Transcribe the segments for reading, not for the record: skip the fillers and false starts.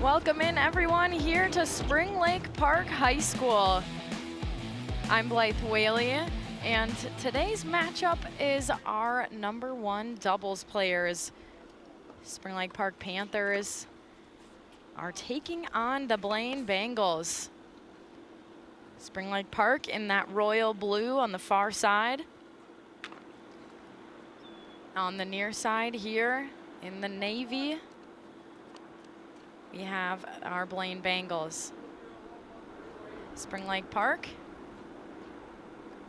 Welcome in everyone here to Spring Lake Park High School. I'm Blythe Whaley, and today's matchup is our #1 doubles players. Spring Lake Park Panthers are taking on the Blaine Bengals. Spring Lake Park in that royal blue on the far side. On the near side here in the navy, we have our Blaine Bengals. Spring Lake Park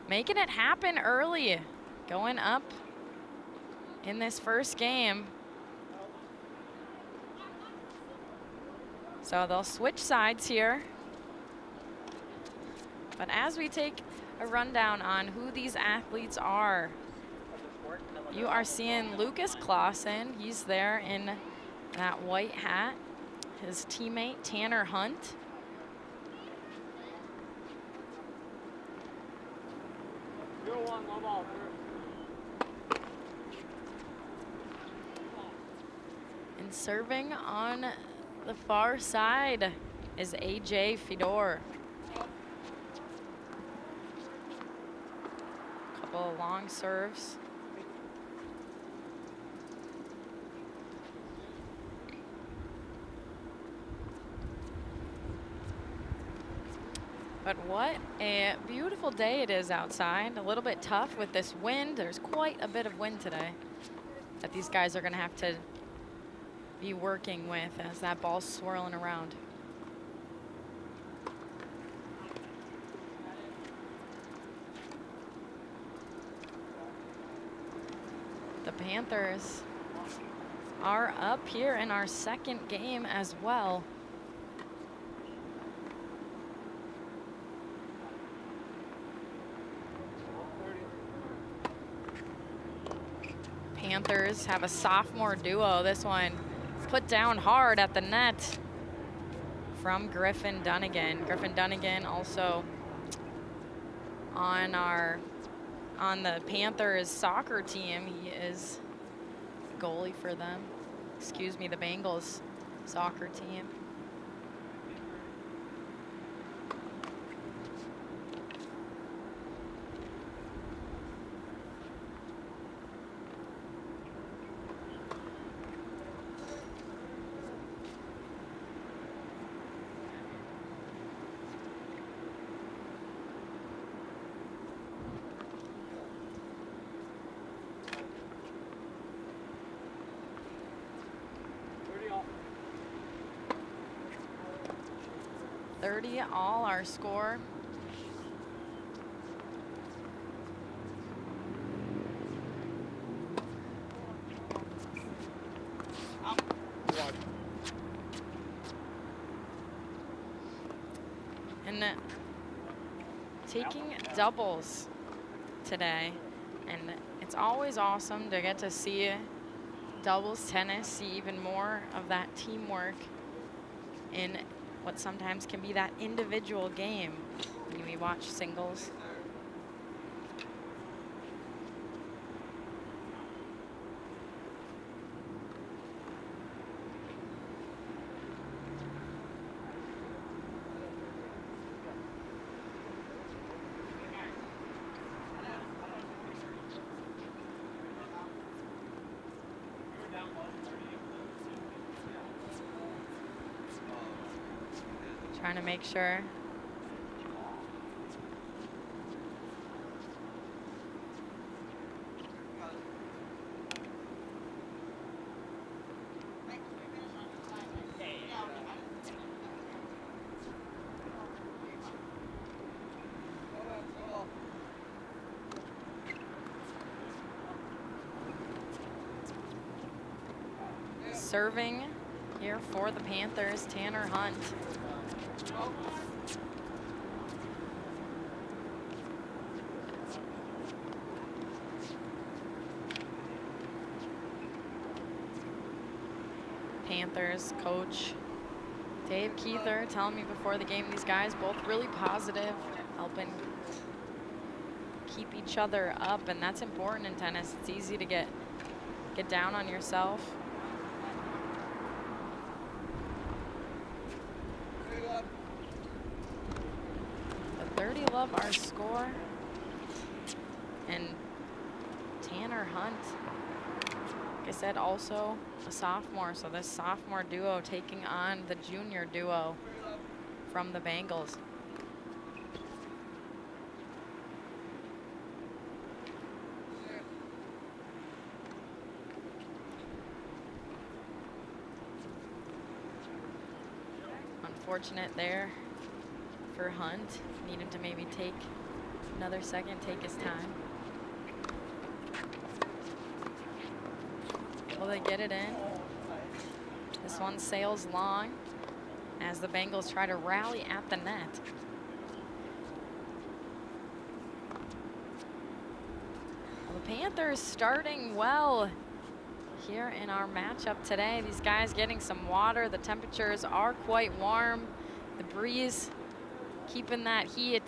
making it happen early, going up in this first game. So they'll switch sides here. But as we take a rundown on who these athletes are, you are seeing Lucas Clauson. He's there in that white hat. His teammate, Tanner Hunt. And serving on the far side is AJ Fedor. Couple of long serves. But what a beautiful day it is outside. A little bit tough with this wind. There's quite a bit of wind today that these guys are gonna have to be working with as that ball's swirling around. The Panthers are up here in our second game as well. Panthers have a sophomore duo. This one put down hard at the net from Griffin Dunigan. Griffin Dunigan also on the Panthers soccer team. He is goalie for them. Excuse me, the Bengals soccer team. All our score. And taking doubles today, and it's always awesome to get to see doubles tennis, see even more of that teamwork in what sometimes can be that individual game when we watch singles. Trying to make sure. Serving here for the Panthers, Tanner Hunt. Panthers coach Dave Keither telling me before the game, these guys both really positive, helping keep each other up, and that's important in tennis. It's easy to get down on yourself. 30 Love our score. And Tanner Hunt, like I said, also a sophomore. So this sophomore duo taking on the junior duo from the Bengals. Unfortunate there for Hunt. Need him to maybe take another second, take his time. Will they get it in? This one sails long as the Bengals try to rally at the net. Well, the Panthers starting well here in our matchup today. These guys getting some water. The temperatures are quite warm. The breeze keeping that heat.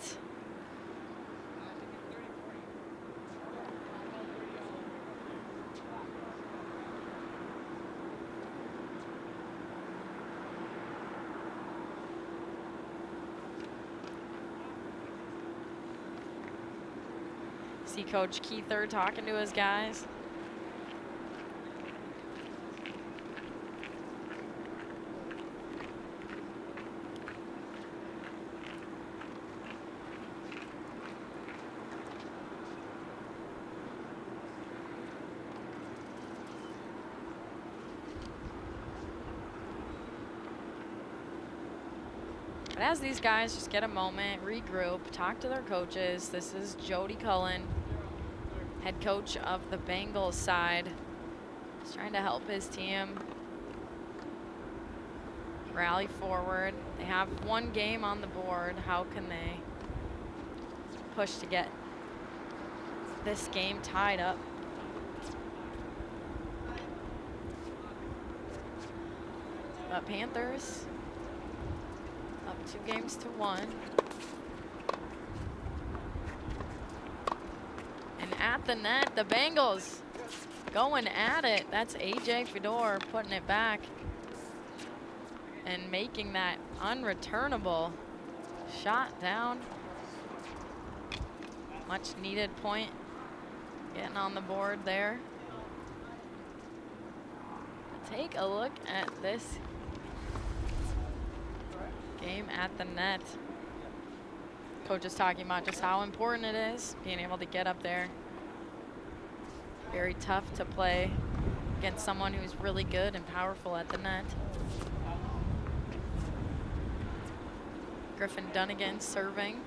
See Coach Keither talking to his guys. But as these guys just get a moment, regroup, talk to their coaches. This is Jody Cullen, head coach of the Bengals side. He's trying to help his team rally forward. They have one game on the board. How can they push to get this game tied up? But Panthers up 2-1. And at the net, the Bengals going at it. That's AJ Fedor putting it back and making that unreturnable shot down. Much needed point getting on the board there. Take a look at this game at the net. Coach is talking about just how important it is being able to get up there. Very tough to play against someone who's really good and powerful at the net. Griffin Dunigan serving.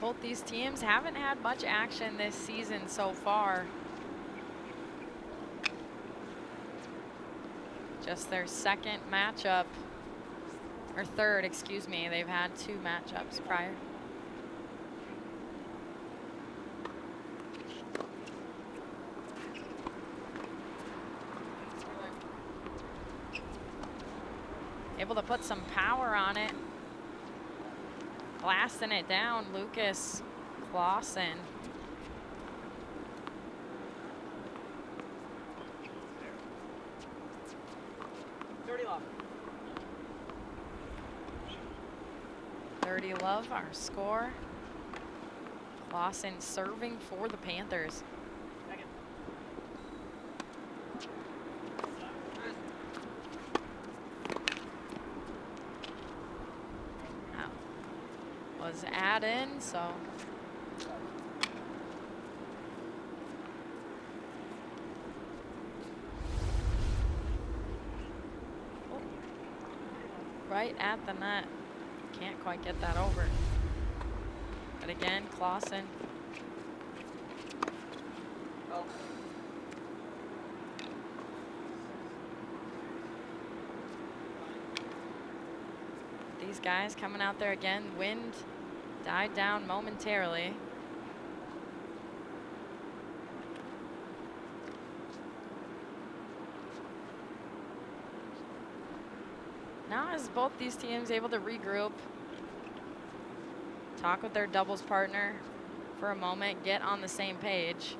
Both these teams haven't had much action this season so far. Just their second matchup, or third, excuse me. They've had 2 matchups prior. Able to put some power on it. Blasting it down, Lucas Clauson. Dirty Love, our score. Clauson serving for the Panthers. Was add in, so right at the net. Can't quite get that over. But again, Clauson. These guys coming out there again. Wind died down momentarily. Now is both these teams able to regroup, talk with their doubles partner for a moment, get on the same page.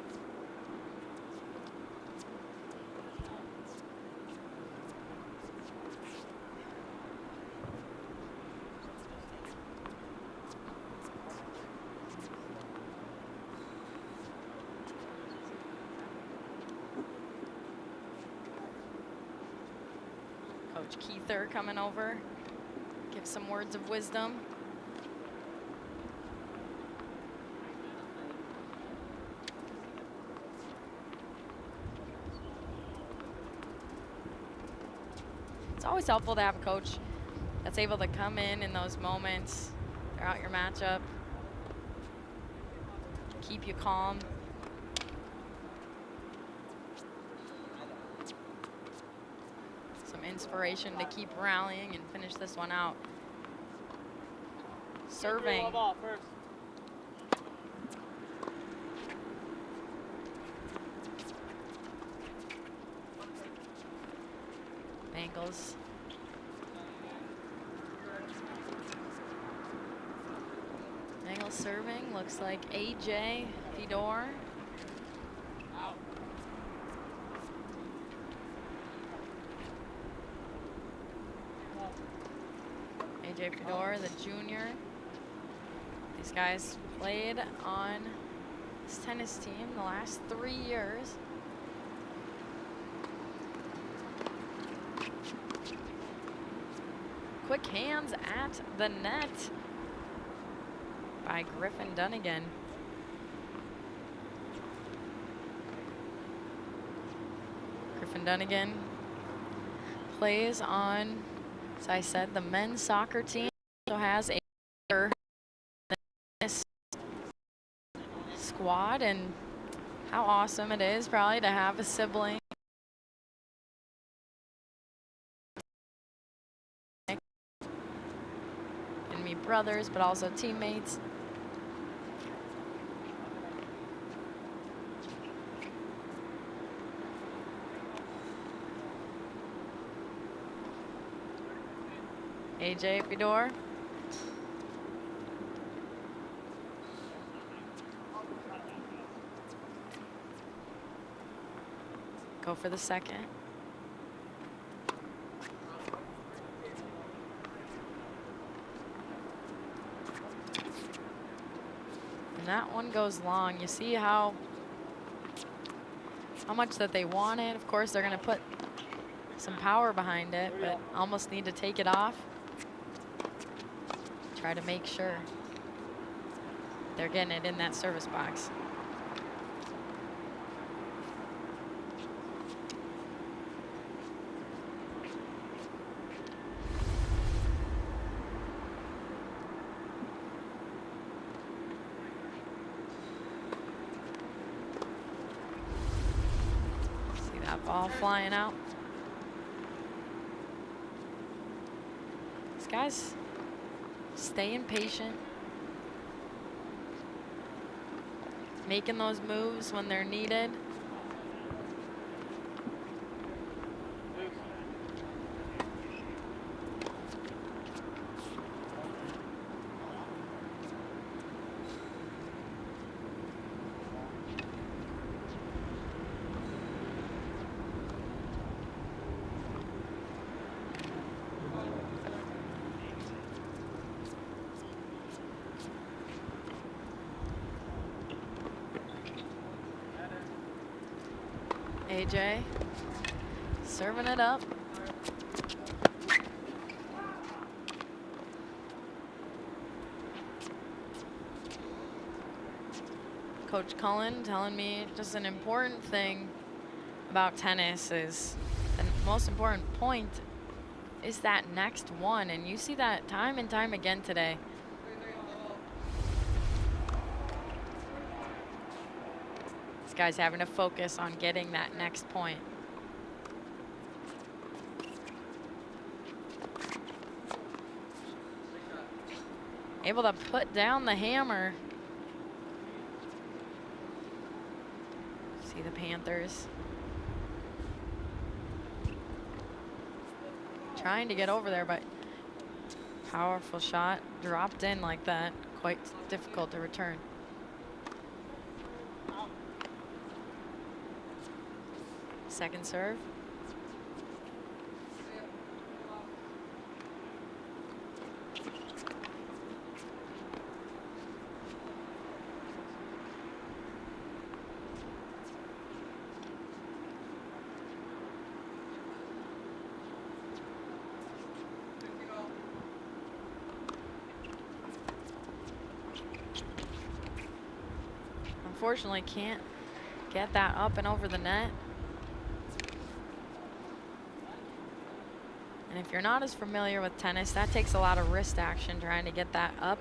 Coach Keither coming over, give some words of wisdom. It's always helpful to have a coach that's able to come in those moments, throughout your matchup, keep you calm. Inspiration to keep rallying and finish this one out. Serving. Bengals. Bengals serving. Looks like AJ Fedor. AJ Fedor, the junior. These guys played on this tennis team the last 3 years. Quick hands at the net by Griffin Dunigan. Griffin Dunigan plays on, as I said, the men's soccer team. Also has a squad, and how awesome it is probably to have a sibling. And me brothers, but also teammates. AJ Fedor. Go for the second. And that one goes long. You see how much that they want it. Of course, they're going to put some power behind it, but almost need to take it off. Try to make sure they're getting it in that service box. See that ball flying out. These guys staying patient, making those moves when they're needed. AJ serving it up. Coach Cullen telling me just an important thing about tennis is the most important point is that next one, and you see that time and time again today. This guy's having to focus on getting that next point. Able to put down the hammer. See the Panthers trying to get over there, but powerful shot dropped in like that. Quite difficult to return. Second serve. Unfortunately, can't get that up and over the net. And if you're not as familiar with tennis, that takes a lot of wrist action trying to get that up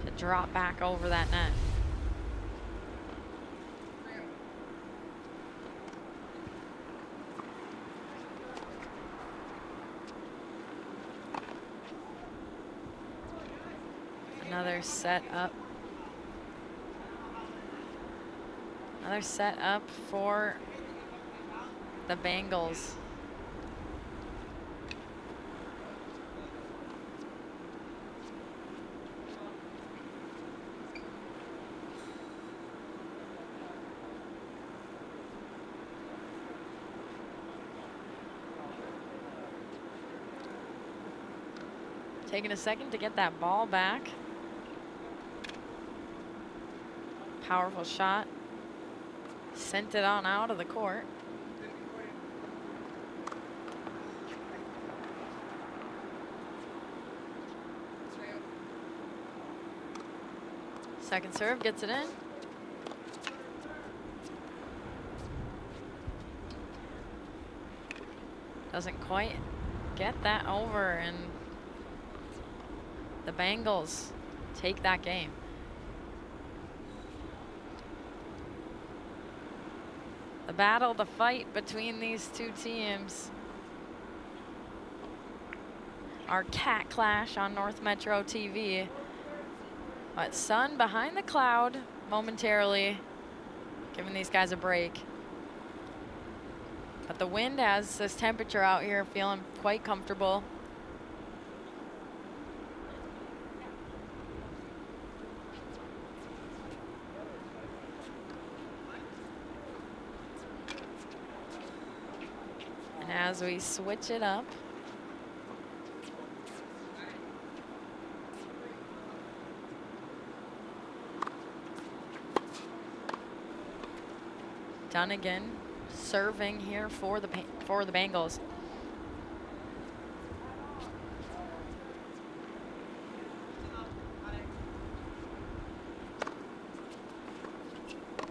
to drop back over that net. Another set up. Another set up for the Bengals. Taking a second to get that ball back. Powerful shot. Sent it on out of the court. Second serve gets it in. Doesn't quite get that over, and the Bengals take that game. The battle, the fight between these two teams. Our cat clash on North Metro TV. But sun behind the cloud momentarily, giving these guys a break. But the wind has this temperature out here, feeling quite comfortable. And as we switch it up, Dunigan serving here for the Bengals.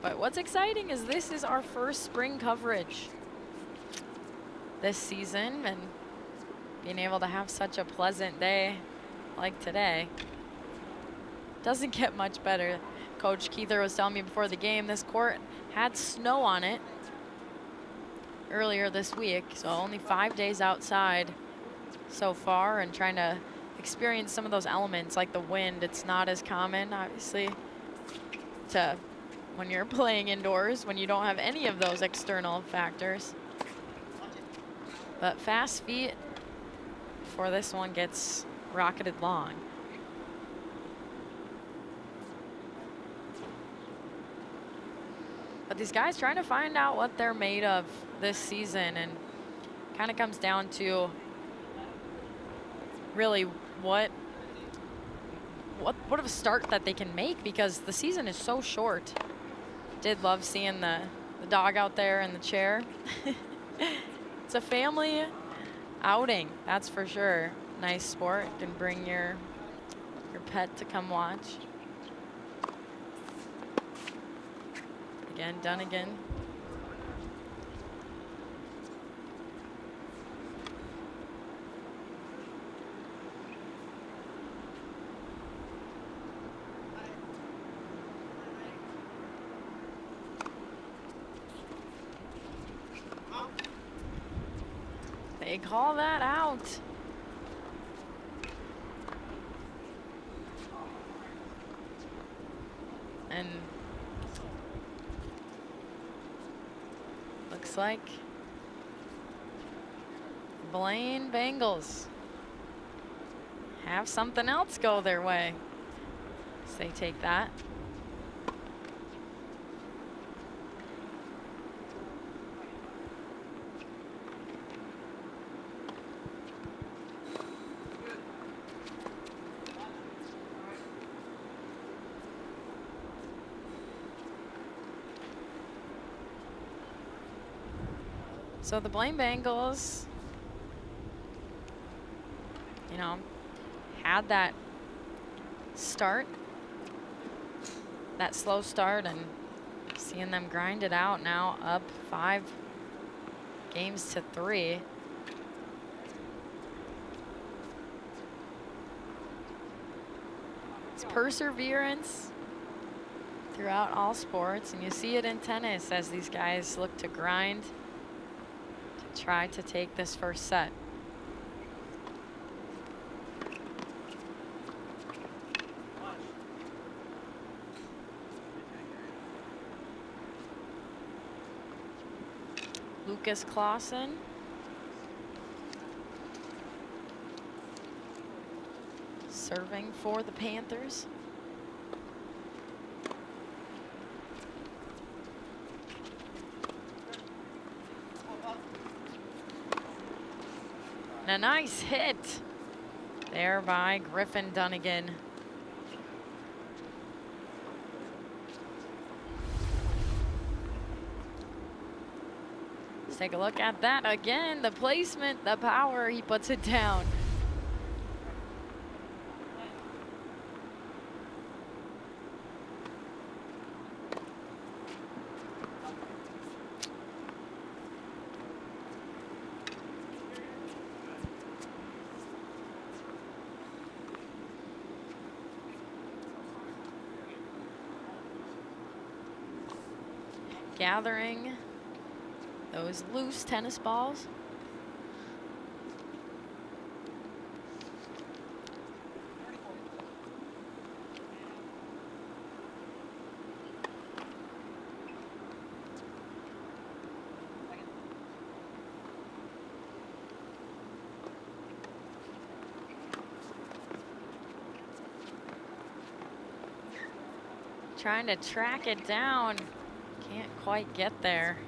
But what's exciting is this is our first spring coverage this season, and being able to have such a pleasant day like today doesn't get much better. Coach Keither was telling me before the game, this court had snow on it earlier this week, so only 5 days outside so far, and trying to experience some of those elements like the wind. It's not as common, obviously, to when you're playing indoors, when you don't have any of those external factors. But fast feet before this one gets rocketed long. But these guys trying to find out what they're made of this season, and kind of comes down to really what of a start that they can make, because the season is so short. Did love seeing the dog out there in the chair. It's a family outing, that's for sure. Nice sport, can bring your pet to come watch. Again, Dunigan They call that out. And looks like Blaine Bengals have something else go their way. So they take that. So the Blaine Bengals, you know, had that start, that slow start, and seeing them grind it out now, up 5 games to 3. It's perseverance throughout all sports, and you see it in tennis as these guys look to grind to try to take this first set. Clauson. Serving for the Panthers. And a nice hit there by Griffin Dunigan. Let's take a look at that again. The placement, the power, he puts it down. Gathering those loose tennis balls. Trying to track it down. Can't quite get there.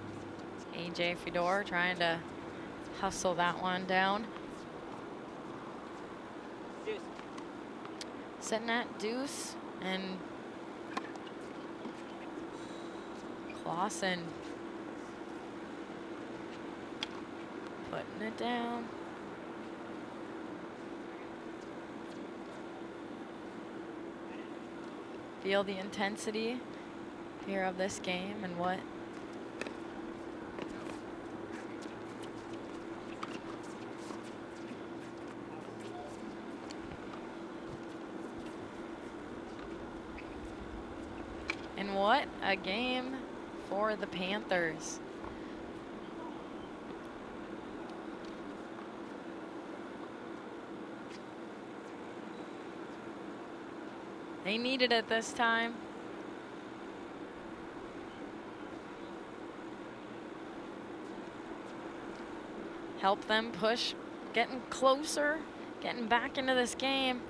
AJ Fedor trying to hustle that one down. Deuce. Sitting at deuce, and Clauson putting it down. Feel the intensity here of this game and what a game for the Panthers. They needed it this time. Help them push, getting closer, getting back into this game.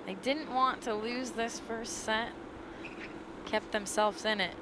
They didn't want to lose this first set. Kept themselves in it.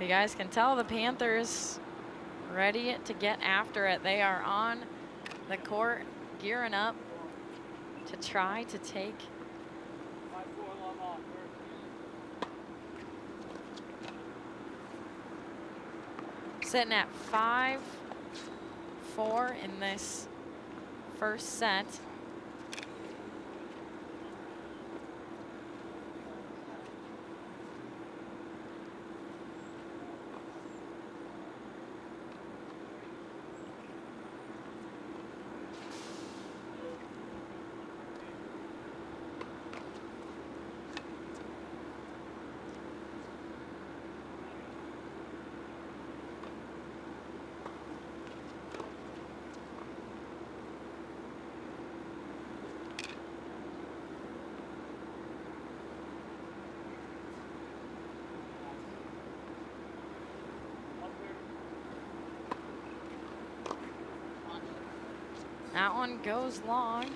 You guys can tell the Panthers ready to get after it. They are on the court, gearing up to try to take sitting at 5-4 in this first set. That one goes long.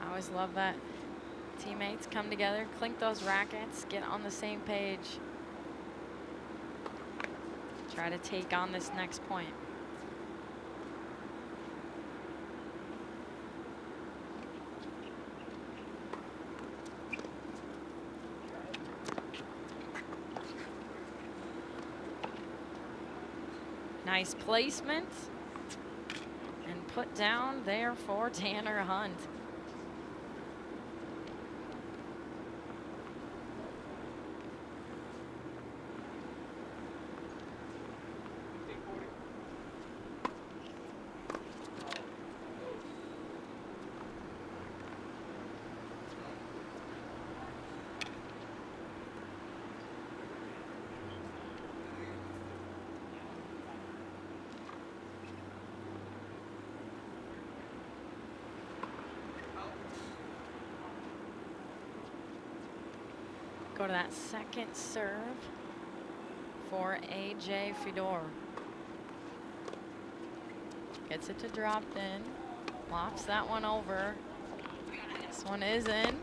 I always love that teammates come together, clink those rackets, get on the same page. Try to take on this next point. Nice placement and put down there for Tanner Hunt. Go to that second serve for AJ Fedor. Gets it to drop in, lofts that one over. This one is in.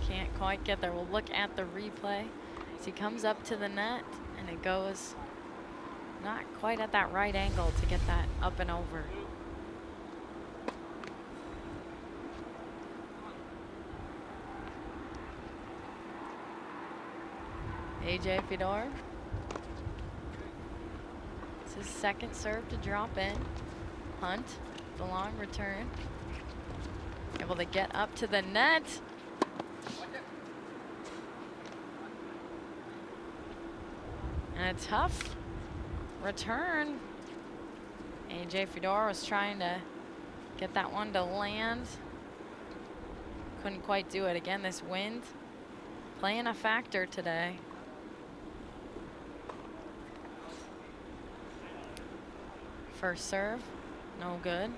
Can't quite get there. We'll look at the replay as he comes up to the net and it goes not quite at that right angle to get that up and over. AJ Fedor. It's his second serve to drop in. Hunt, the long return. Able to get up to the net. And a tough return. AJ Fedor was trying to get that one to land. Couldn't quite do it. Again, this wind playing a factor today. First serve, no good.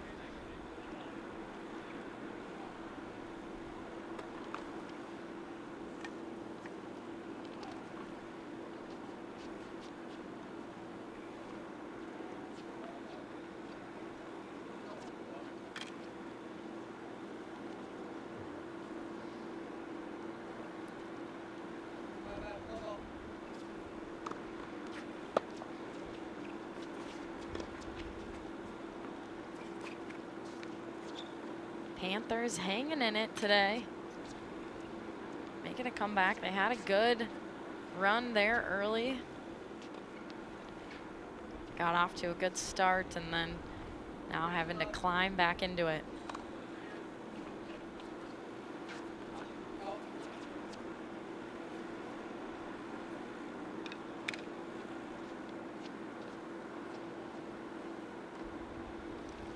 Panthers hanging in it today. Making a comeback. They had a good run there early. Got off to a good start and then now having to climb back into it.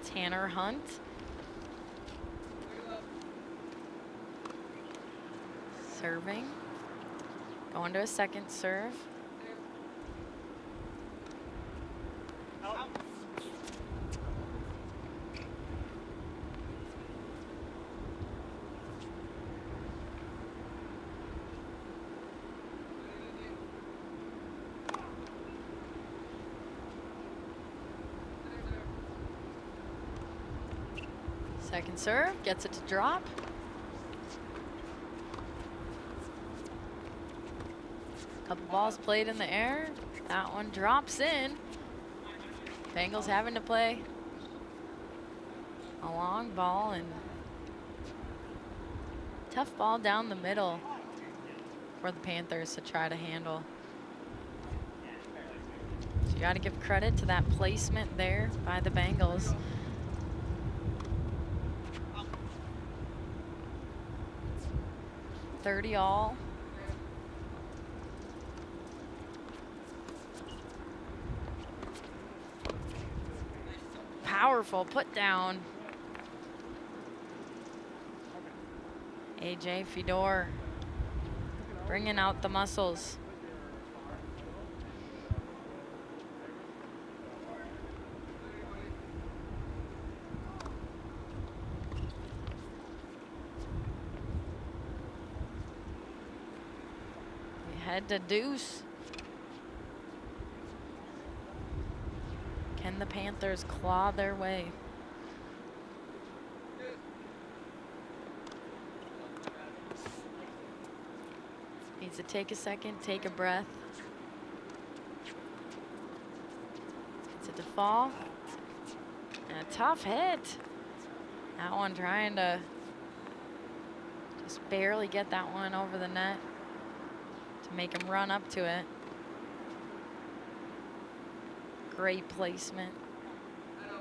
Tanner Hunt. Serving, going to a second serve. Second serve, gets it to drop. Couple balls played in the air. That one drops in. Bengals having to play a long ball and tough ball down the middle for the Panthers to try to handle. So you got to give credit to that placement there by the Bengals. .30 all. Powerful put down. AJ Fedor bringing out the muscles. We head to deuce. Can the Panthers claw their way? Needs to take a second, take a breath. Gets it to fall. And a tough hit. That one trying to just barely get that one over the net to make him run up to it. Great placement.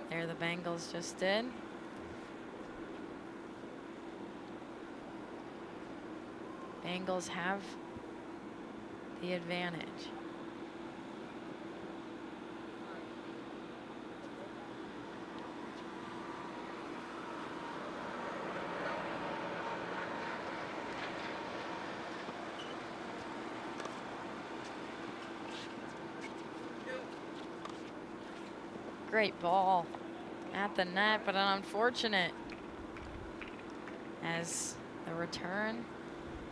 There the Bengals just did. Bengals have the advantage. Great ball at the net, but unfortunate as the return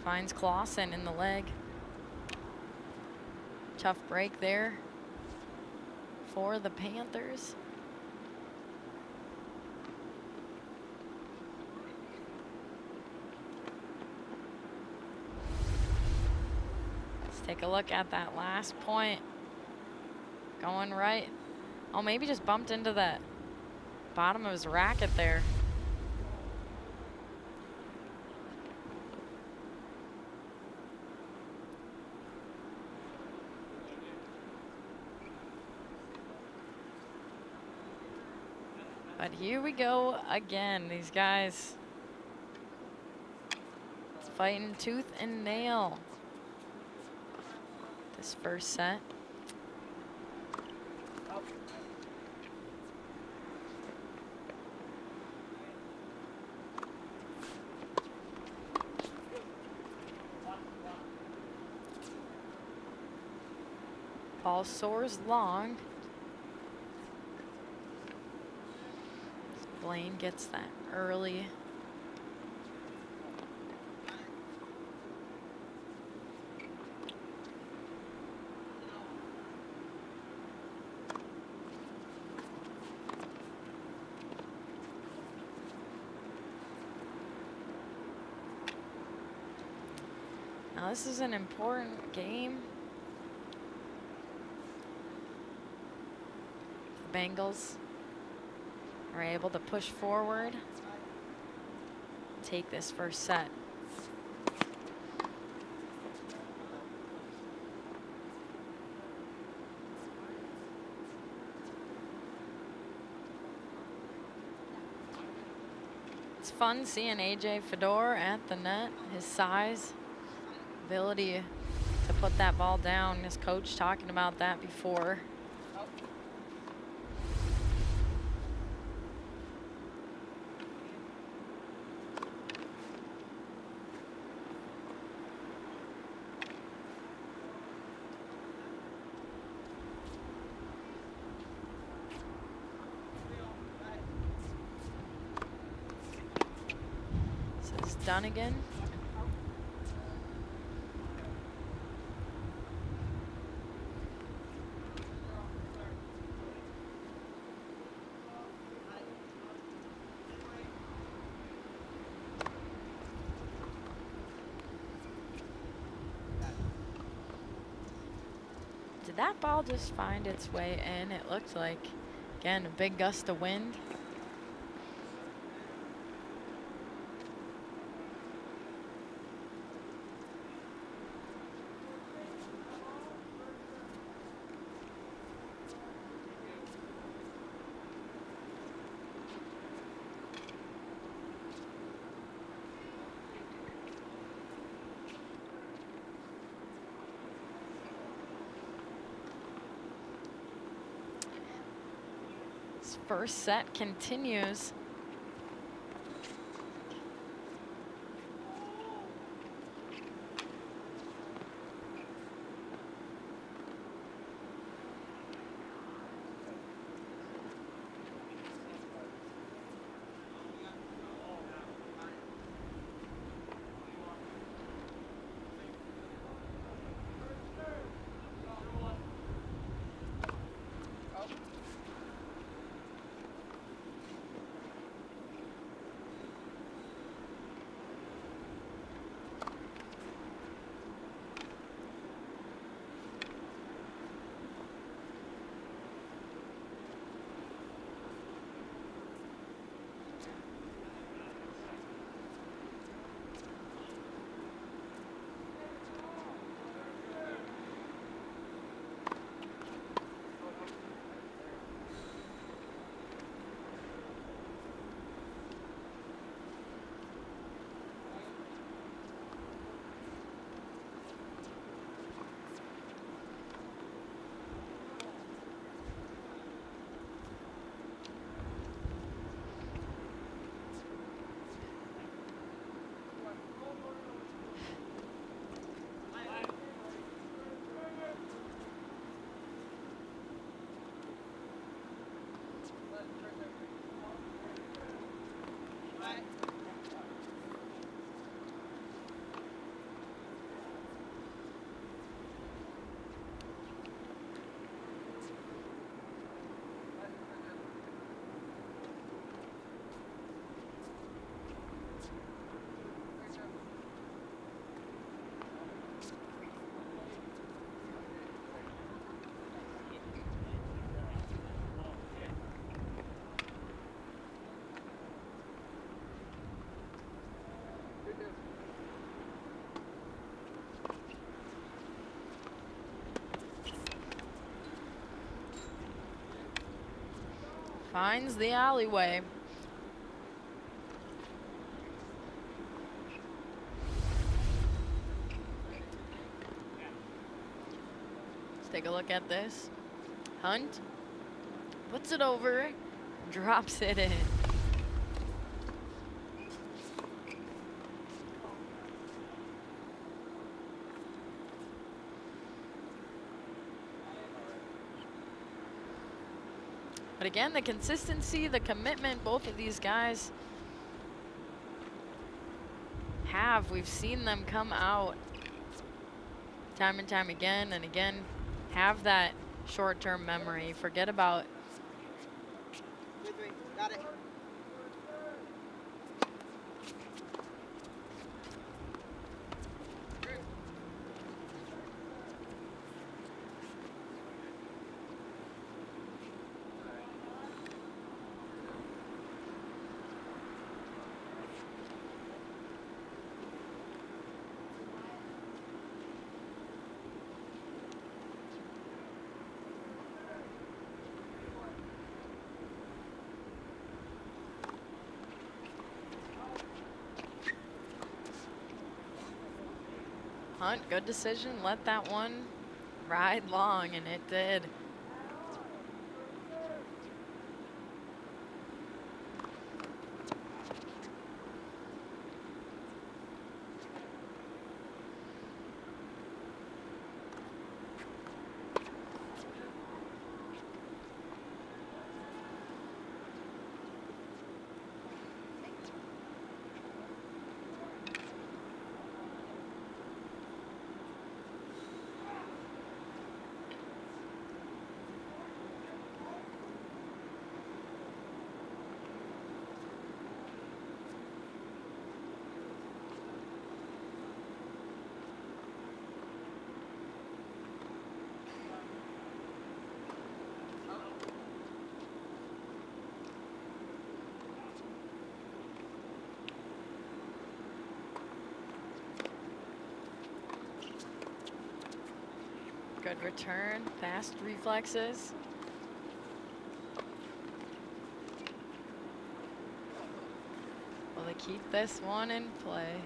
finds Clauson in the leg. Tough break there for the Panthers. Let's take a look at that last point. Going right. Oh, maybe just bumped into that bottom of his racket there. But here we go again. These guys fighting tooth and nail this first set. Ball soars long. Blaine gets that early. Now this is an important game. The Bengals are able to push forward, take this first set. It's fun seeing AJ Fedor at the net, his size, ability to put that ball down. His coach talking about that before. Dunigan. that ball just find its way in? It looked like, again, a big gust of wind. First set continues. Finds the alleyway. Let's take a look at this. Hunt puts it over, drops it in. But again, the consistency, the commitment, both of these guys have. We've seen them come out time and time again and again, have that short-term memory. Forget about. Got it. Hunt, good decision. Let that one ride long, and it did. Good return, fast reflexes. Will they keep this one in play?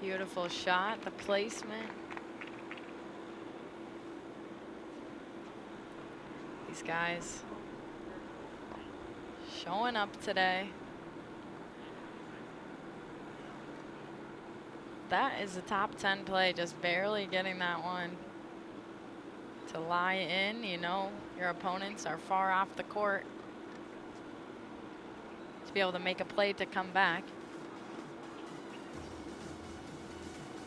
Beautiful shot, the placement. These guys showing up today. That is a top 10 play, just barely getting that one to lie in. You know, your opponents are far off the court to be able to make a play to come back.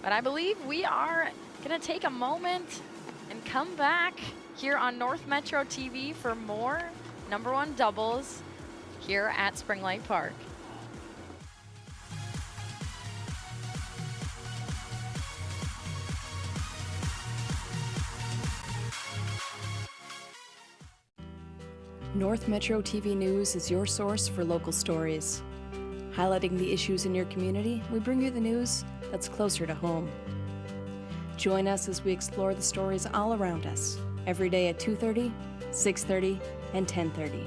But I believe we are going to take a moment and come back here on North Metro TV for more #1 doubles here at Spring Lake Park. North Metro TV News is your source for local stories. Highlighting the issues in your community, we bring you the news that's closer to home. Join us as we explore the stories all around us, every day at 2:30, 6:30, and 10:30.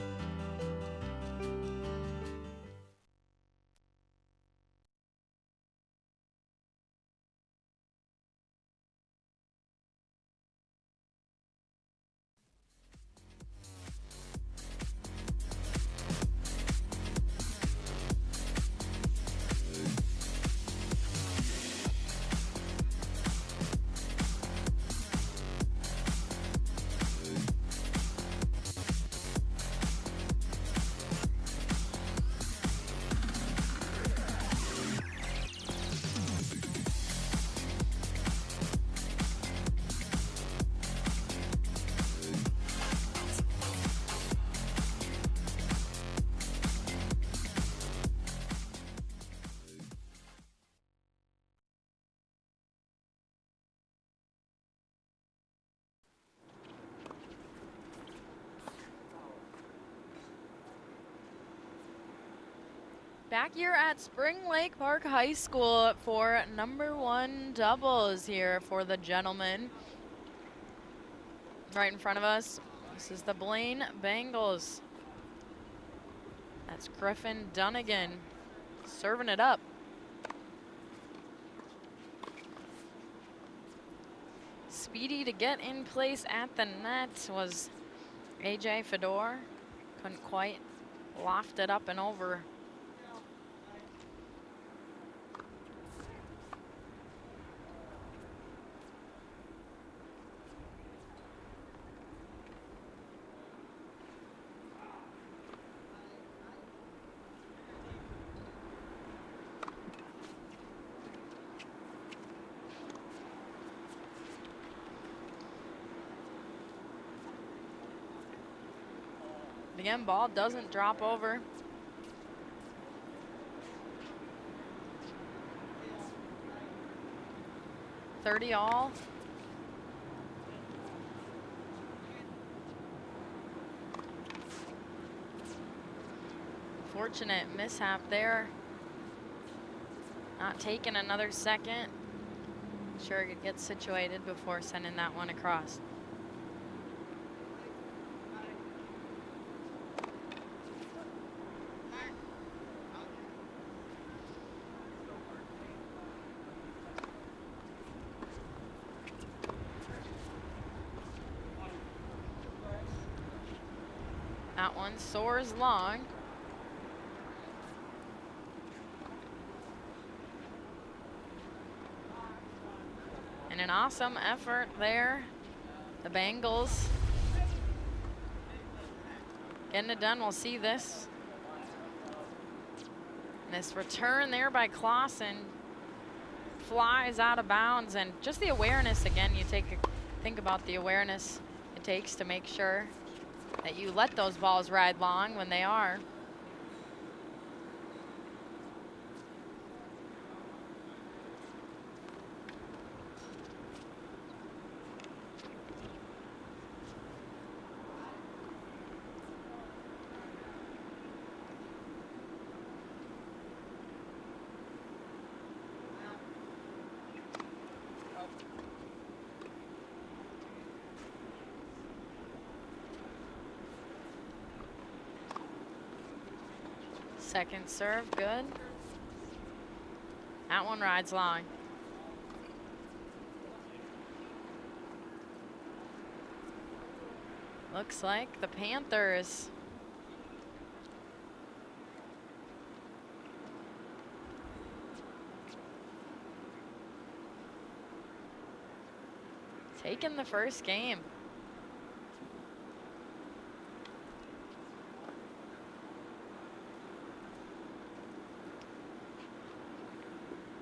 Back here at Spring Lake Park High School for #1 doubles here for the gentlemen. Right in front of us, this is the Blaine Bengals. That's Griffin Dunigan serving it up. Speedy to get in place at the net was AJ Fedor. Couldn't quite loft it up and over. Again, ball doesn't drop over. .30 all. Fortunate mishap there. Not taking another second. Sure could get situated before sending that one across. That one soars long. And an awesome effort there. The Bengals getting it done. We'll see this. And this return there by Clauson flies out of bounds, and just the awareness again. You think about the awareness it takes to make sure that you let those balls ride long when they are. Second serve, good. That one rides long. Looks like the Panthers taking the first game.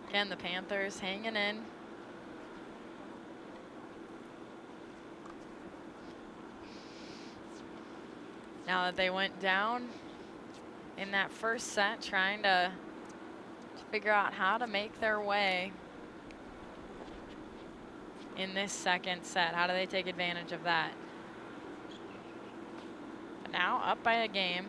Again, the Panthers hanging in. Now that they went down in that first set, trying to figure out how to make their way in this second set. How do they take advantage of that? But now up by a game.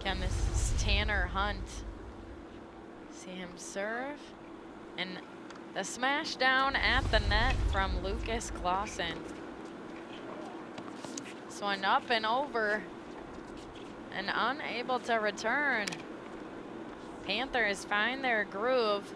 Again, this is Tanner Hunt. See him serve. And the smash down at the net from Lucas Clauson. This one up and over and unable to return. Panthers find their groove.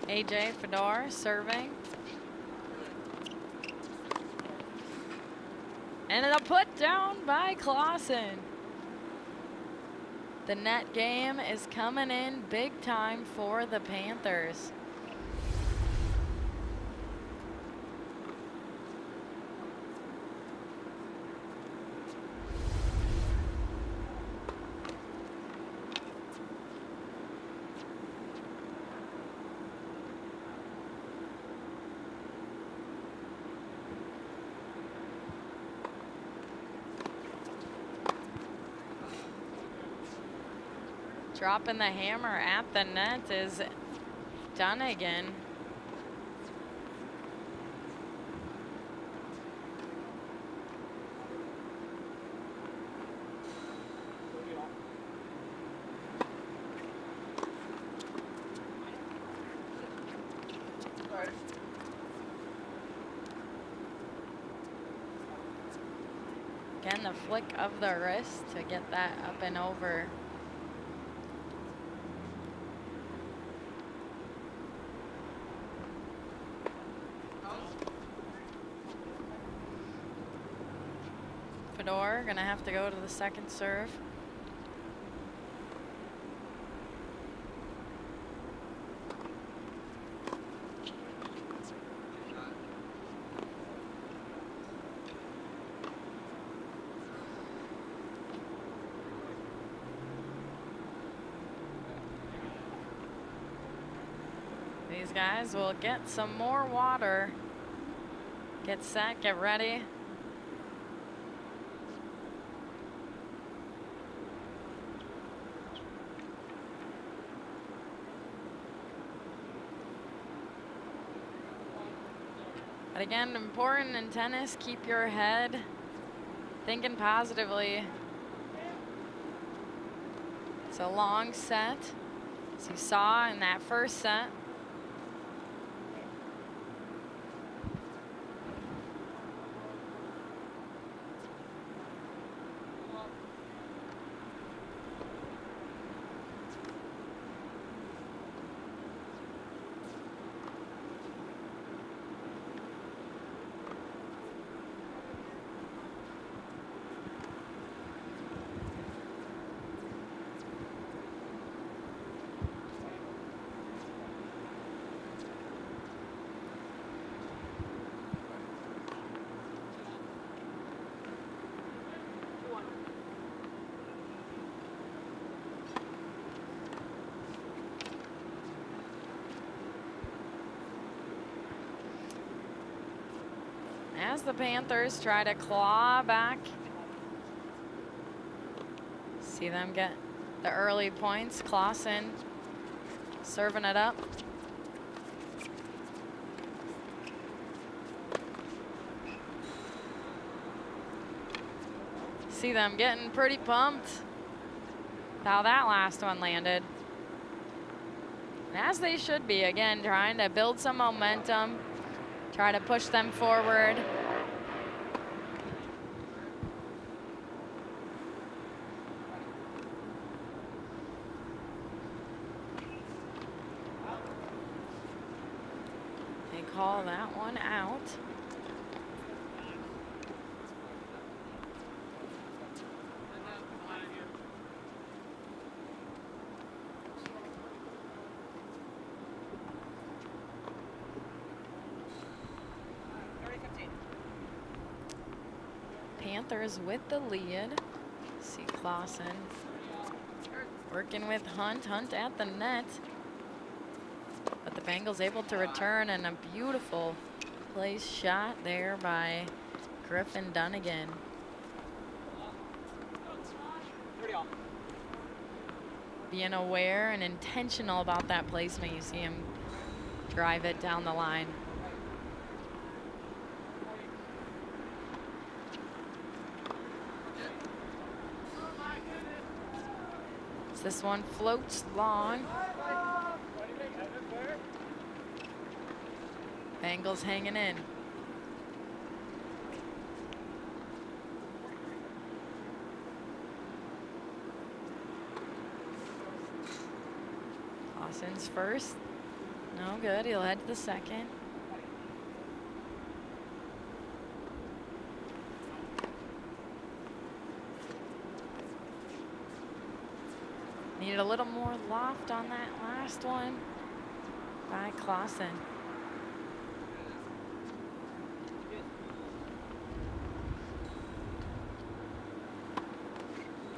Fedor serving. And a put down by Clauson. The net game is coming in big time for the Panthers. Dropping the hammer at the net is Dunigan. Again, the flick of the wrist to get that up and over. Fedor gonna have to go to the second serve. These guys will get some more water. Get set, get ready. But again, important in tennis, keep your head thinking positively. It's a long set, as you saw in that first set. As the Panthers try to claw back. See them get the early points. Clauson serving it up. See them getting pretty pumped how that last one landed. As they should be, again, trying to build some momentum, try to push them forward. They call that one out. Panthers with the lead. See Clauson working with Hunt. Hunt at the net. But the Bengals able to return, and a beautiful place shot there by Griffin Dunigan. Being aware and intentional about that placement. You see him drive it down the line. This one floats long. Bengals hanging in. Clauson's first. No good. He'll head to the second. Needed a little more loft on that last one by Clauson.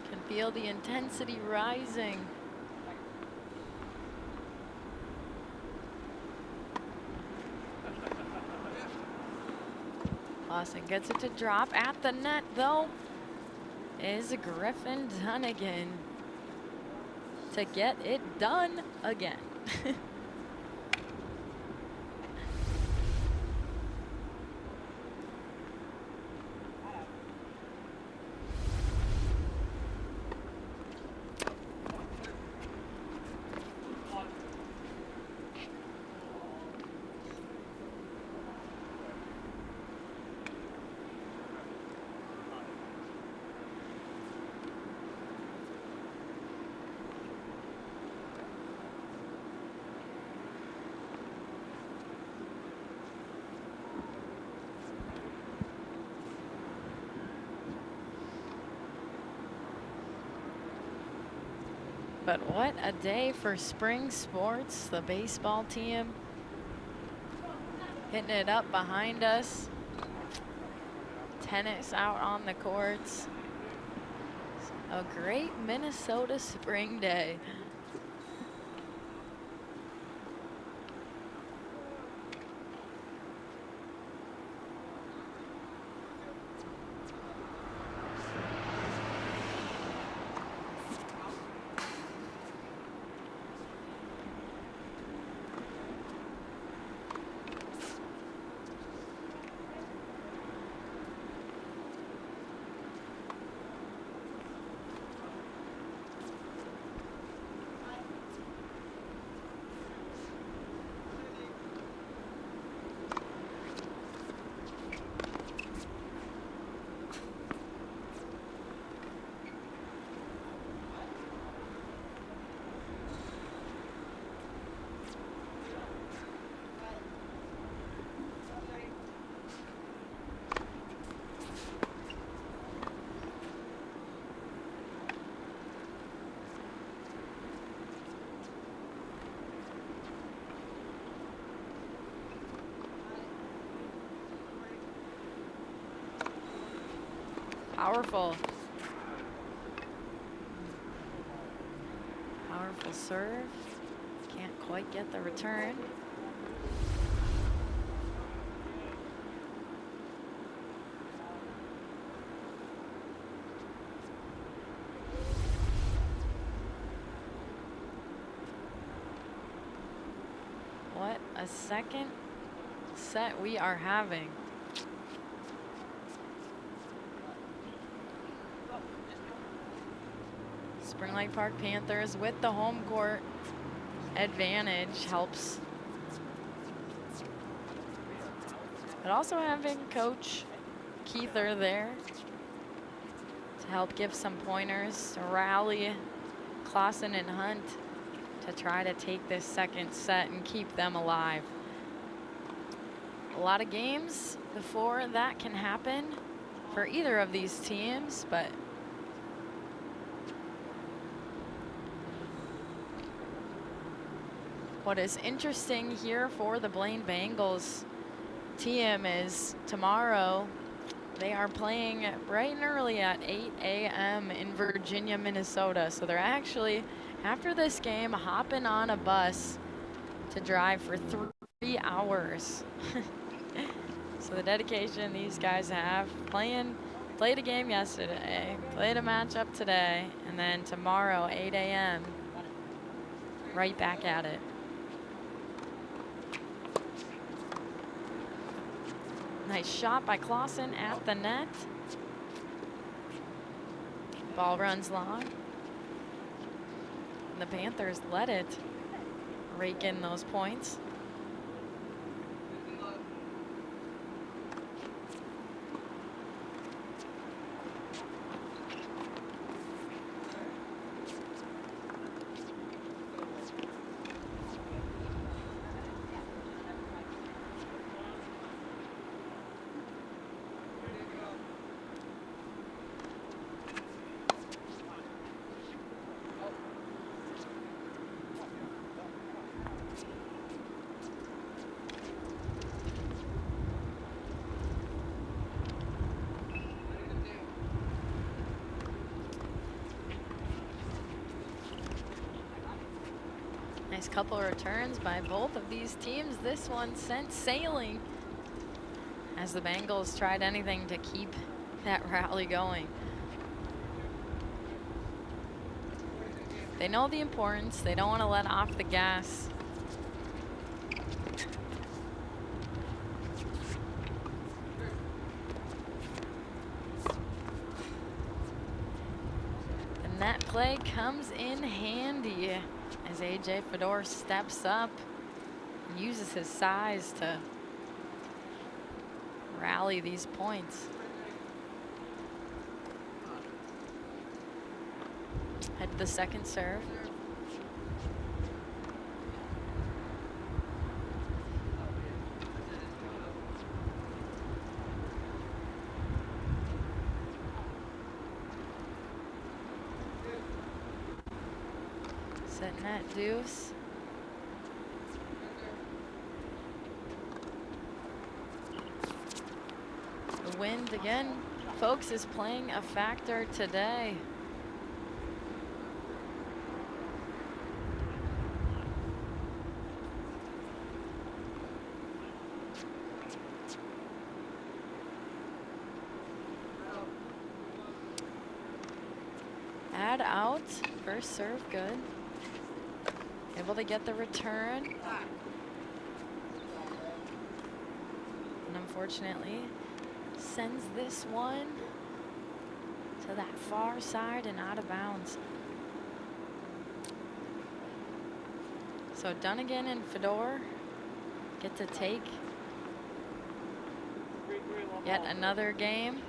Can feel the intensity rising. Clauson gets it to drop at the net, though, is Griffin Dunigan. to get it done again. But what a day for spring sports. The baseball team hitting it up behind us. Tennis out on the courts. A great Minnesota spring day. Powerful. Powerful serve. Can't quite get the return. What a second set we are having. Spring Lake Park Panthers with the home court advantage helps. But also having Coach Keither there to help give some pointers, to rally Clauson and Hunt to try to take this second set and keep them alive. A lot of games before that can happen for either of these teams, but what is interesting here for the Blaine Bengals team is tomorrow they are playing bright and early at 8 a.m. in Virginia, Minnesota. So they're actually, after this game, hopping on a bus to drive for 3 hours. So the dedication these guys have, played a game yesterday, played a matchup today, and then tomorrow, 8 a.m., right back at it. Nice shot by Clauson at the net. Ball runs long. And the Panthers let it rake in those points. Nice couple of returns by both of these teams. This one sent sailing as the Bengals tried anything to keep that rally going. They know the importance. They don't want to let off the gas. The net play comes in handy as AJ Fedor steps up and uses his size to rally these points. Head to the second serve. Setting that deuce. The wind again, folks, is playing a factor today. Add out, first serve good. Able to get the return. And unfortunately, sends this one to that far side and out of bounds. So Dunigan and Fedor get to take yet another game.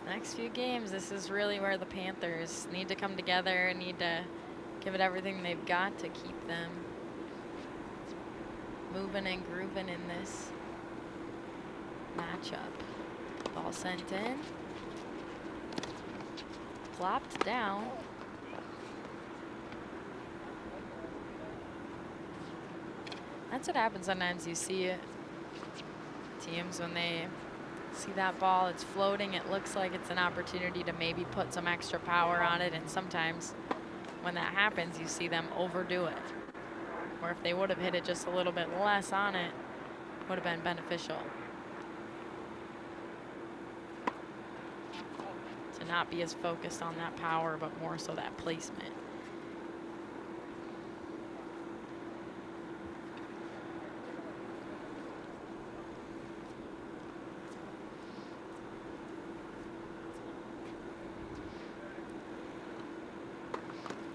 Next few games, this is really where the Panthers need to come together and need to give it everything they've got to keep them moving and grooving in this matchup. Ball sent in. Flopped down. That's what happens sometimes. You see it. Teams, when they see that ball, it's floating, it looks like it's an opportunity to maybe put some extra power on it, and sometimes when that happens you see them overdo it. Or if they would have hit it just a little bit less on it, would have been beneficial. To not be as focused on that power, but more so that placement.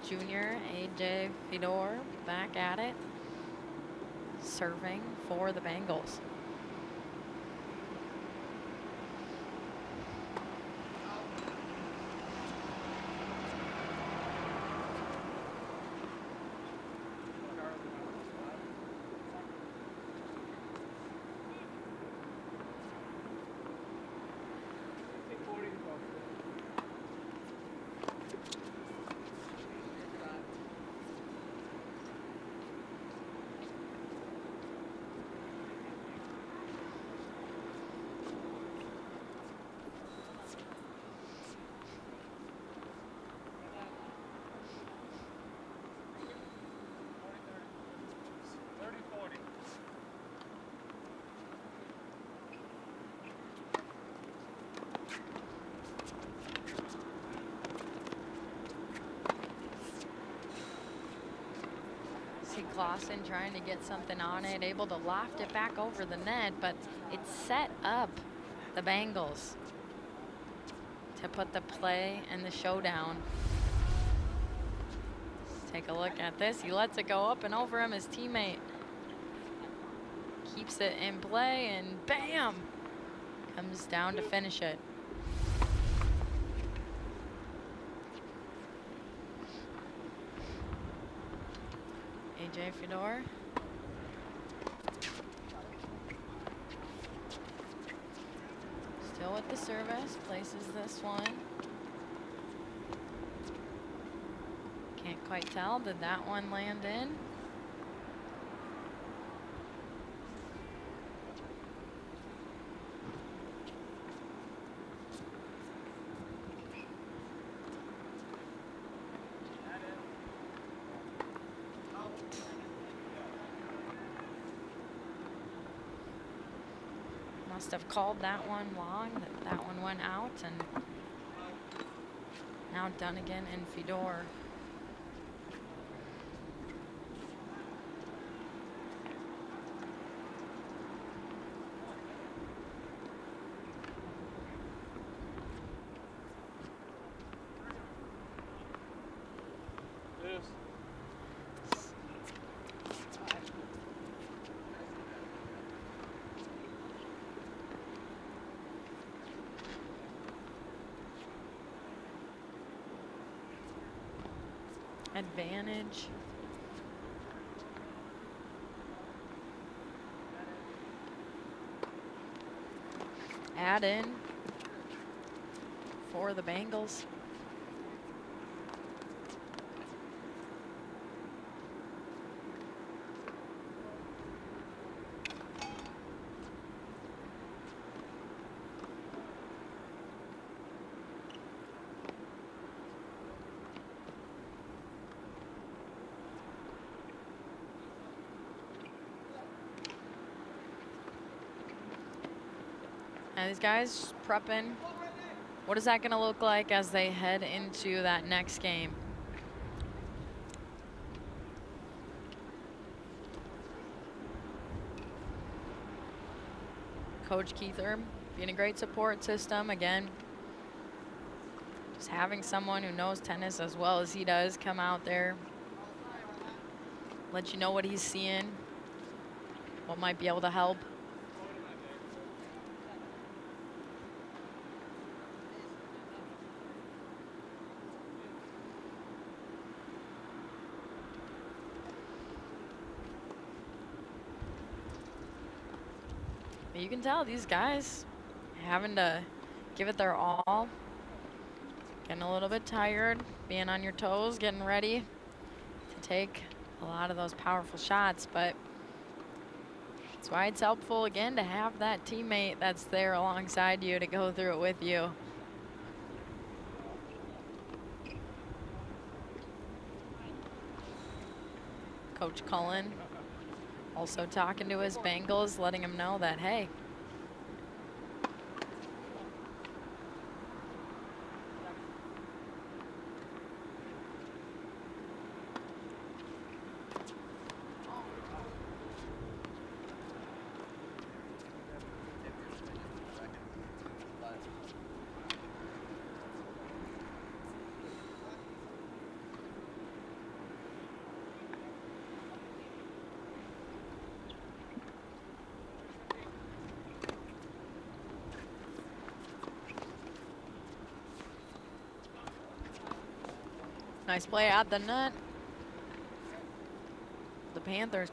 Junior AJ Fedor back at it, serving for the Bengals. Clauson trying to get something on it, able to loft it back over the net, but it set up the Bengals to put the play and the showdown. Let's take a look at this. He lets it go up and over him. His teammate keeps it in play, and bam! Comes down to finish it. AJ Fedor. Still with the service, places this one. Can't quite tell, did that one land in? Must have called that one long. That one went out, and now Dunigan and Fedor. Advantage. Add in for the Bengals. And these guys prepping. What is that going to look like as they head into that next game? Coach Keither being a great support system again. Just having someone who knows tennis as well as he does come out there, let you know what he's seeing, what might be able to help. But you can tell these guys having to give it their all. Getting a little bit tired, being on your toes, getting ready to take a lot of those powerful shots. But that's why it's helpful, again, to have that teammate that's there alongside you to go through it with you. Coach Cullen also talking to his Bengals, letting him know that, hey, nice play at the net. The Panthers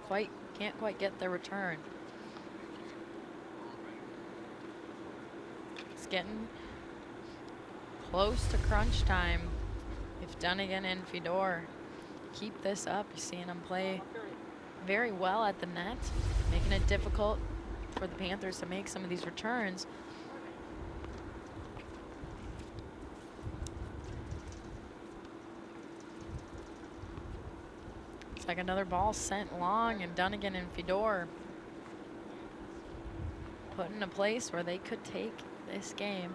can't quite get their return. It's getting close to crunch time. If Dunigan and Fedor keep this up, you're seeing them play very well at the net, making it difficult for the Panthers to make some of these returns. It's like another ball sent long, and Dunigan and Fedor put in a place where they could take this game.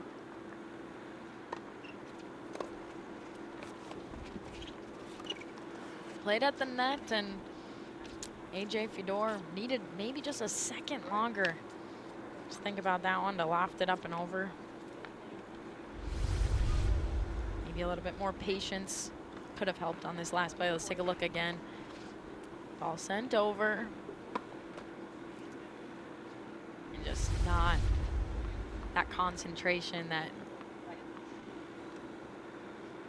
Played at the net, and AJ Fedor needed maybe just a second longer. Just think about that one, to loft it up and over. Maybe a little bit more patience could have helped on this last play. Let's take a look again. Ball sent over. And just not that concentration that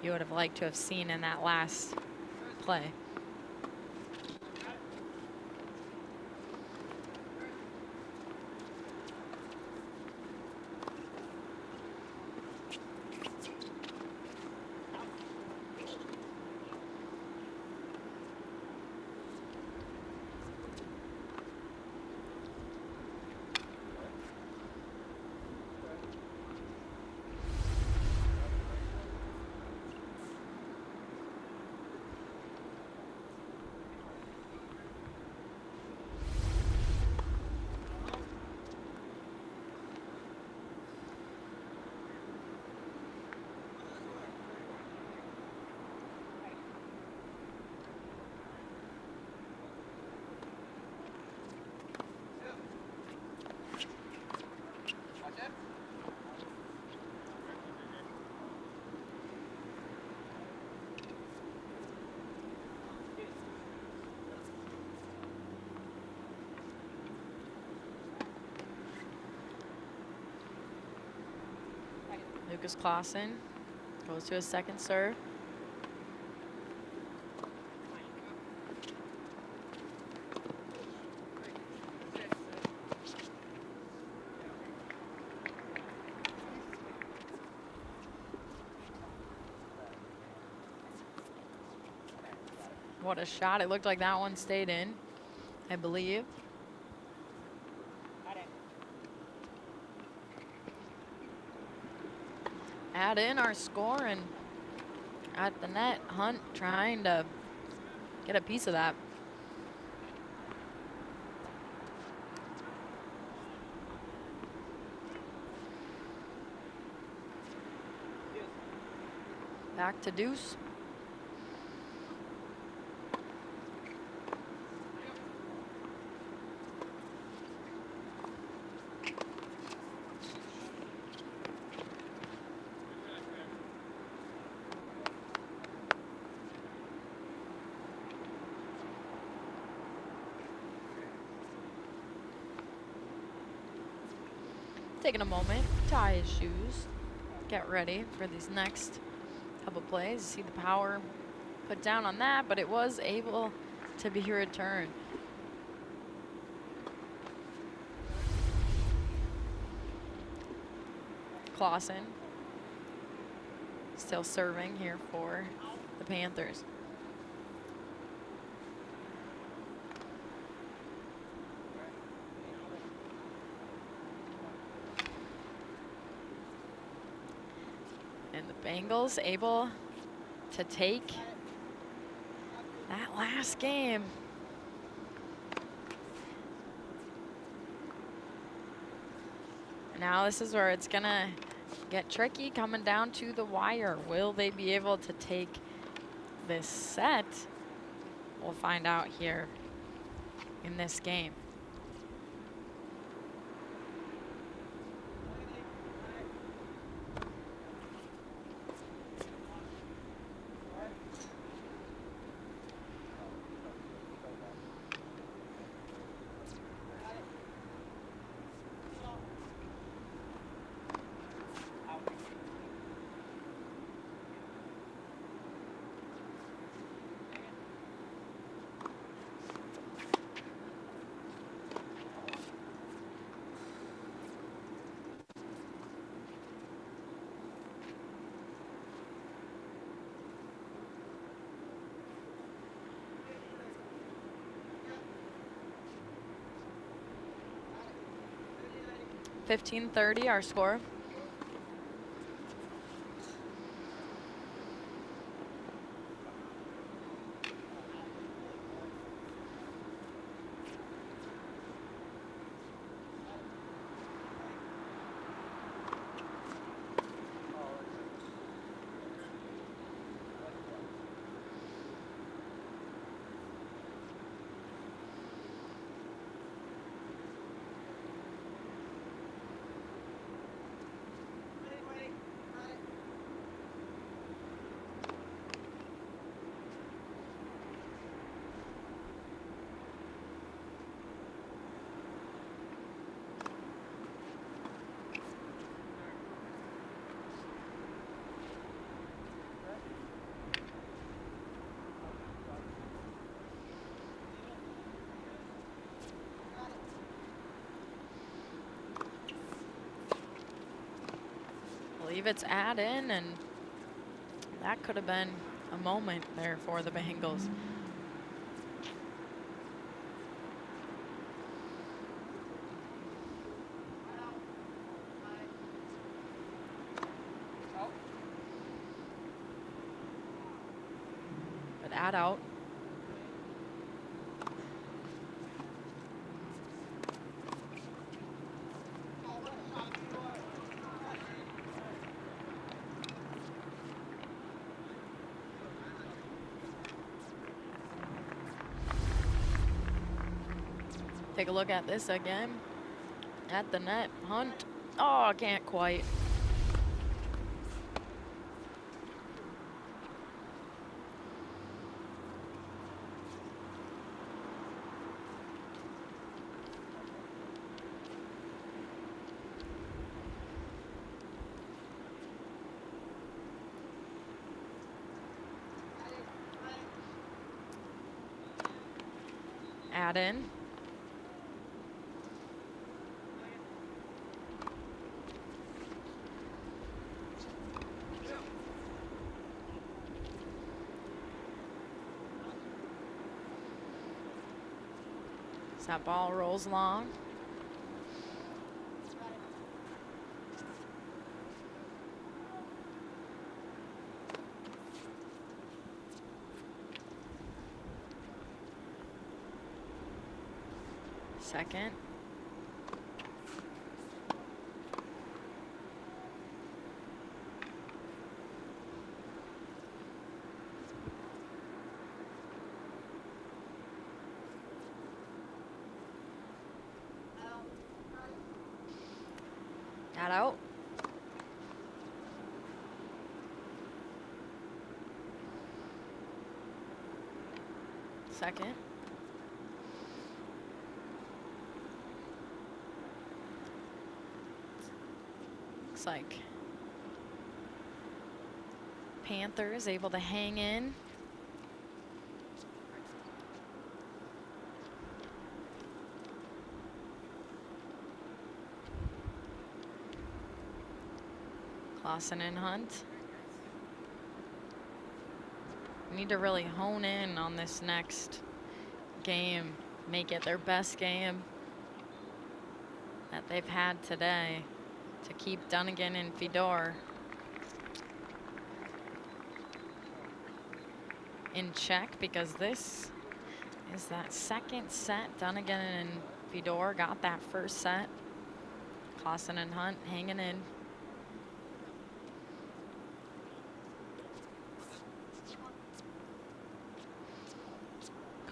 you would have liked to have seen in that last play. Clauson goes to his second serve. What a shot. It looked like that one stayed in, I believe. Add in our score, and at the net, Hunt trying to get a piece of that. Back to deuce. Taking a moment, tie his shoes, get ready for these next couple plays. See the power put down on that, but it was able to be returned. Clauson still serving here for the Panthers. And the Bengals able to take that last game. Now this is where it's gonna get tricky, coming down to the wire. Will they be able to take this set? We'll find out here in this game. $15-30 our score. I believe it's add in, and that could have been a moment there for the Bengals. But add out. Take a look at this again. At the net, Hunt. Oh, can't quite. add in. As that ball rolls long. Second. That out. Second. Looks like Panthers able to hang in. Clauson and Hunt. Need to really hone in on this next game, make it their best game that they've had today to keep Dunigan and Fedor in check, because this is that second set. Dunigan and Fedor got that first set. Clauson and Hunt hanging in.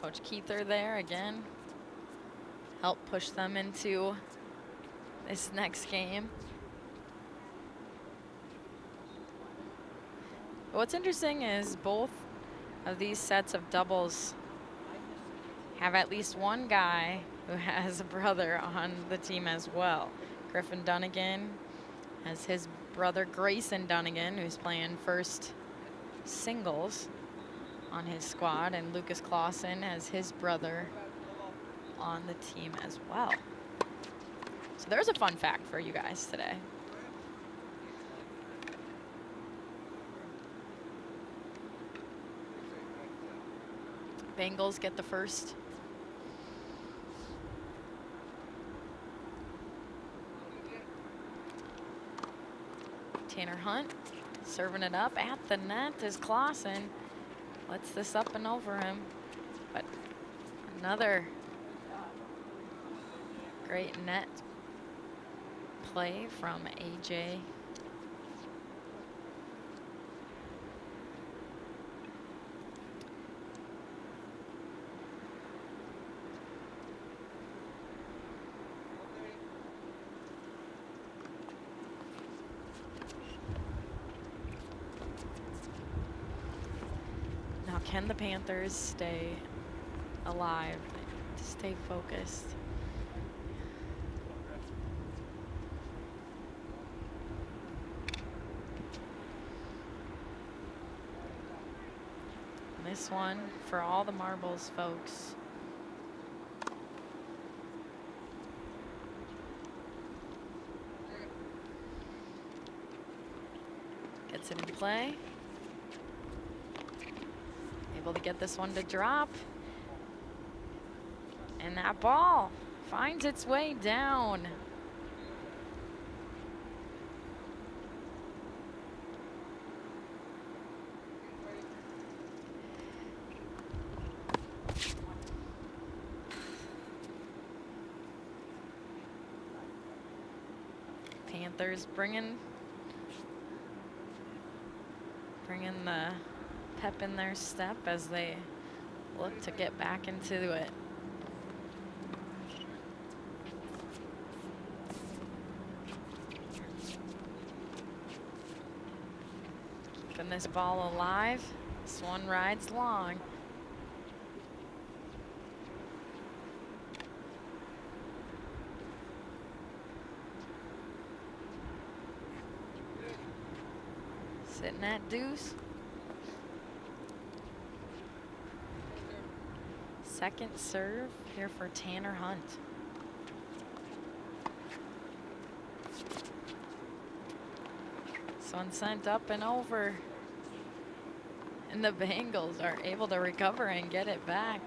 Coach Keither there again. Help push them into this next game. What's interesting is both of these sets of doubles have at least one guy who has a brother on the team as well. Griffin Dunigan has his brother Grayson Dunigan, who's playing first singles on his squad, and Lucas Clauson has his brother on the team as well. So there's a fun fact for you guys today. Bengals get the first. Tanner Hunt serving it up at the net as Clauson lets this up and over him. But another great net play from AJ. Now, can the Panthers stay alive, stay focused? This one for all the marbles, folks. Gets it in play. Able to get this one to drop. And that ball finds its way down. Panthers bringing the pep in their step as they look to get back into it. Keeping this ball alive. This one rides long. Sitting at deuce. second serve here for Tanner Hunt. This one sent up and over. And the Bengals are able to recover and get it back.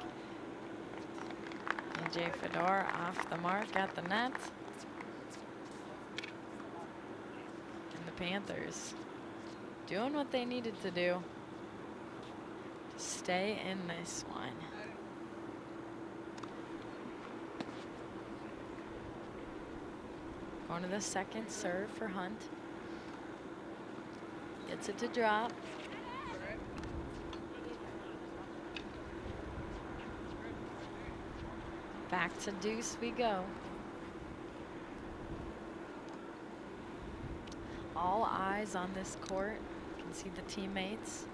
AJ Fedor off the mark at the net. And the Panthers doing what they needed to do to stay in this one. Going to the second serve for Hunt. Gets it to drop. Back to deuce we go. All eyes on this court. You can see the teammates.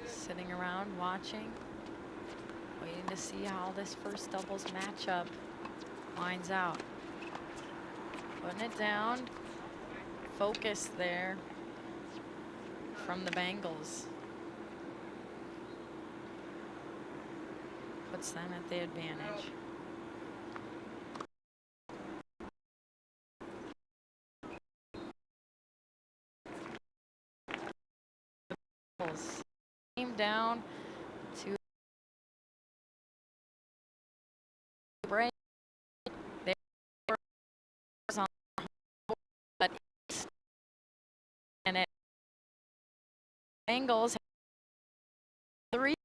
Sitting around watching, waiting to see how this first doubles matchup winds out. Putting it down. Focus there from the Bengals. Puts them at the advantage. Came down to break. They were on but and it Bengals three.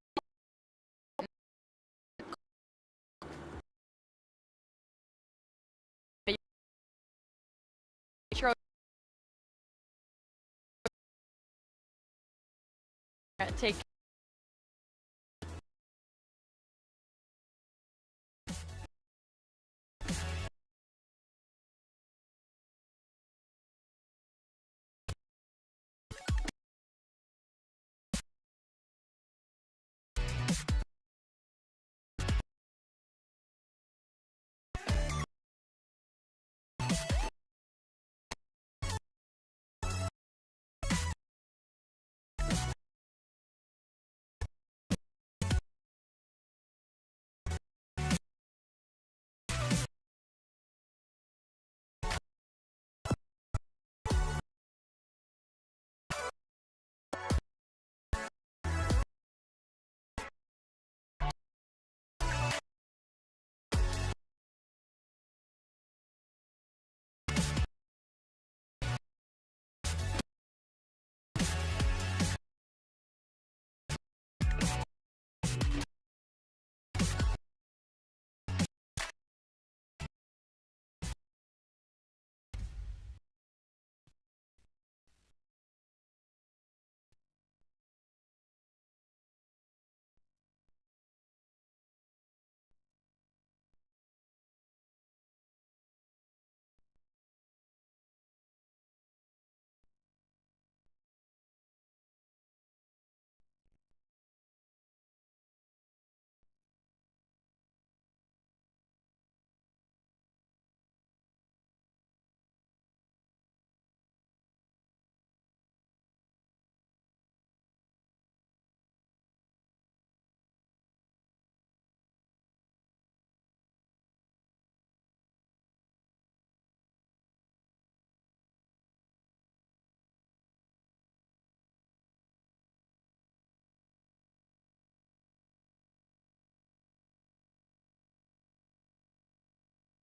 Take